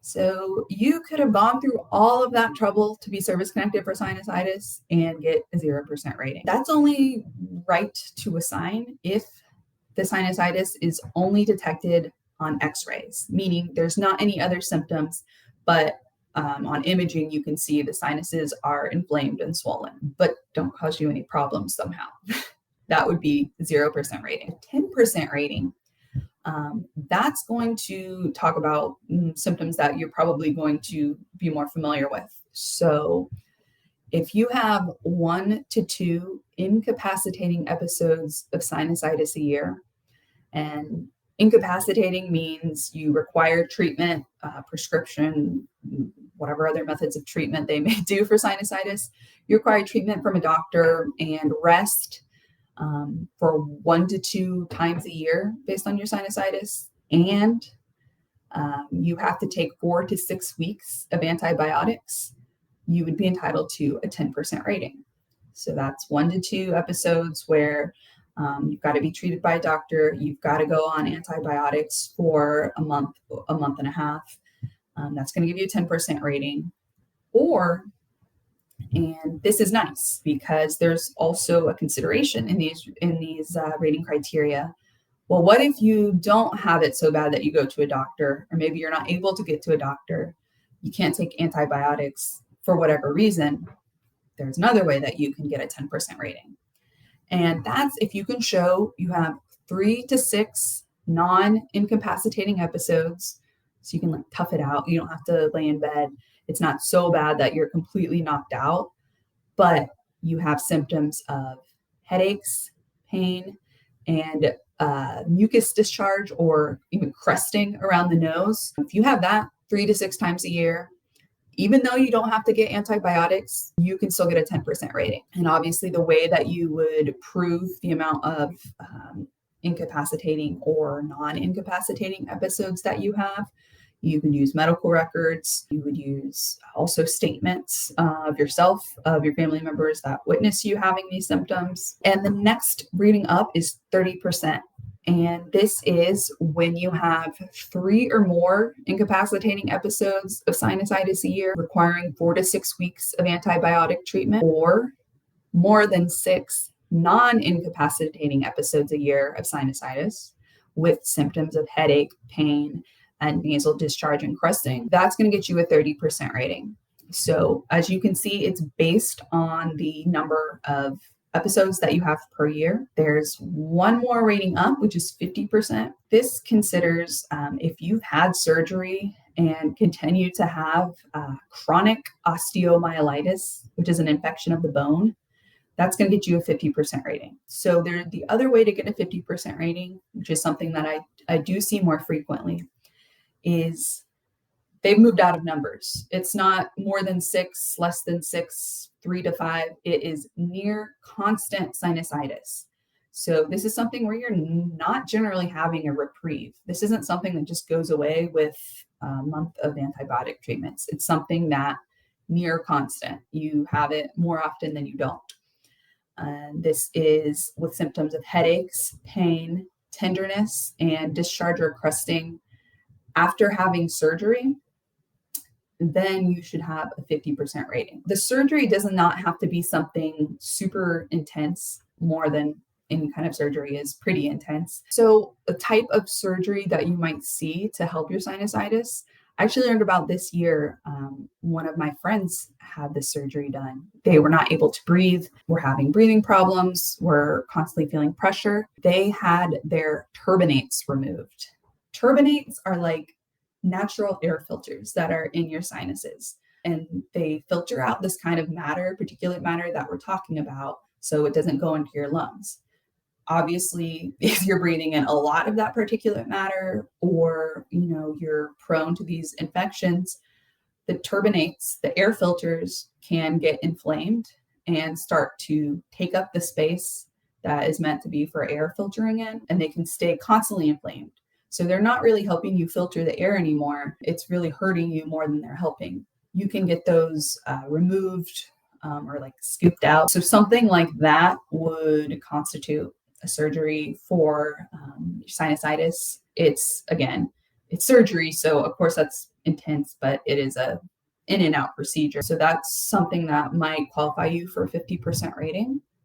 So you could have gone through all of that trouble to be service connected for sinusitis and get a 0% rating. That's only right to assign if the sinusitis is only detected on x-rays, meaning there's not any other symptoms, but on imaging, you can see the sinuses are inflamed and swollen, but don't cause you any problems somehow. That would be 0% rating. 10% rating, that's going to talk about symptoms that you're probably going to be more familiar with. So if you have 1 to 2 incapacitating episodes of sinusitis a year, and incapacitating means you require treatment, prescription, whatever other methods of treatment they may do for sinusitis, you require treatment from a doctor and rest for 1 to 2 times a year based on your sinusitis, and you have to take 4 to 6 weeks of antibiotics, you would be entitled to a 10% rating. So that's 1 to 2 episodes where you've got to be treated by a doctor, you've got to go on antibiotics for a month and a half. That's going to give you a 10% rating. Or, and this is nice because there's also a consideration in these rating criteria. Well, what if you don't have it so bad that you go to a doctor, or maybe you're not able to get to a doctor, you can't take antibiotics for whatever reason? There's another way that you can get a 10% rating. And that's if you can show you have 3 to 6 non-incapacitating episodes, so you can tough it out. You don't have to lay in bed. It's not so bad that you're completely knocked out, but you have symptoms of headaches, pain, and mucus discharge or even crusting around the nose. If you have that 3 to 6 times a year, even though you don't have to get antibiotics, you can still get a 10% rating. And obviously the way that you would prove the amount of incapacitating or non-incapacitating episodes that you have, you can use medical records. You would use also statements of yourself, of your family members that witness you having these symptoms. And the next reading up is 30%. And this is when you have 3 or more incapacitating episodes of sinusitis a year, requiring 4 to 6 weeks of antibiotic treatment, or more than 6 non-incapacitating episodes a year of sinusitis with symptoms of headache, pain, and nasal discharge and crusting. That's going to get you a 30% rating. So as you can see, it's based on the number of episodes that you have per year. There's one more rating up, which is 50%. This considers if you've had surgery and continue to have chronic osteomyelitis, which is an infection of the bone, that's going to get you a 50% rating. So the other way to get a 50% rating, which is something that I do see more frequently, is they've moved out of numbers. It's not more than 6, less than 6, 3 to 5. It is near constant sinusitis. So this is something where you're not generally having a reprieve. This isn't something that just goes away with a month of antibiotic treatments. It's something that near constant. You have it more often than you don't. And this is with symptoms of headaches, pain, tenderness, and discharge or crusting after having surgery. Then you should have a 50% rating. The surgery does not have to be something super intense. More than any kind of surgery is pretty intense. So a type of surgery that you might see to help your sinusitis, I actually learned about this year. One of my friends had this surgery done. They were not able to breathe, were having breathing problems, were constantly feeling pressure. They had their turbinates removed. Turbinates are like natural air filters that are in your sinuses, and they filter out this kind of matter, particulate matter that we're talking about, so it doesn't go into your lungs. Obviously, if you're breathing in a lot of that particulate matter, or you're prone to these infections, the turbinates, the air filters, can get inflamed and start to take up the space that is meant to be for air filtering in, and they can stay constantly inflamed. So they're not really helping you filter the air anymore. It's really hurting you more than they're helping. You can get those removed or like scooped out. So something like that would constitute a surgery for sinusitis. It's surgery. So of course that's intense, but it is a in and out procedure. So that's something that might qualify you for a 50% rating.